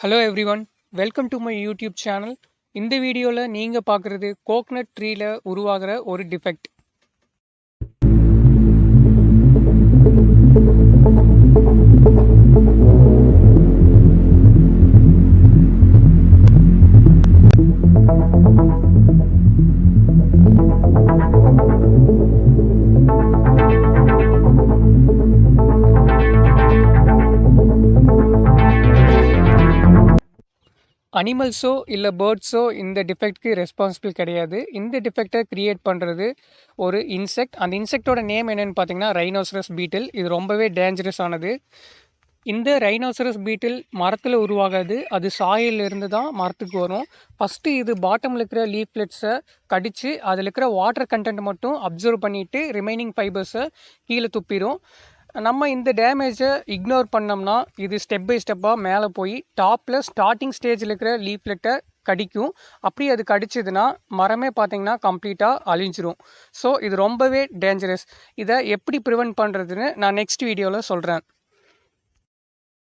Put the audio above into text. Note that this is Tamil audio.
Hello everyone, welcome to my YouTube channel. இந்த வீடியோவில் நீங்கள் பார்க்குறது கோக்னட் ட்ரீல உருவாகிற ஒரு டிஃபெக்ட். அனிமல்ஸோ இல்லை பேர்ட்ஸோ இந்த டிஃபெக்ட்க்கு ரெஸ்பான்சிபிள் கிடையாது. இந்த டிஃபெக்டை க்ரியேட் பண்ணுறது ஒரு இன்செக்ட். அந்த இன்செக்டோட நேம் என்னென்னு பார்த்தீங்கன்னா ரைனோசரஸ் பீட்டில். இது ரொம்பவே டேஞ்சரஸ் ஆனது. இந்த ரைனோசரஸ் பீட்டில் மரத்தில் உருவாகாது, அது சாயிலிருந்து தான் மரத்துக்கு வரும். ஃபஸ்ட்டு இது பாட்டமில் இருக்கிற லீஃப்லெட்ஸை கடித்து அதில் இருக்கிற வாட்டர் கண்டென்ட் மட்டும் அப்சர்வ் பண்ணிவிட்டு ரிமைனிங் ஃபைபர்ஸை கீழே துப்பிடும். நம்ம இந்த டேமேஜை இக்னோர் பண்ணோம்னா இது ஸ்டெப் பை ஸ்டெப்பாக மேலே போய் டாப்பில் ஸ்டார்டிங் ஸ்டேஜில் இருக்கிற லீஃப்லெட்டை கடிக்கும். அப்படி அது கடிச்சதுன்னா மரமே பார்த்திங்கன்னா கம்ப்ளீட்டாக அழிஞ்சிரும். ஸோ இது ரொம்பவே டேஞ்சரஸ். இதை எப்படி ப்ரிவென்ட் பண்ணுறதுன்னு நான் நெக்ஸ்ட் வீடியோவில் சொல்கிறேன்.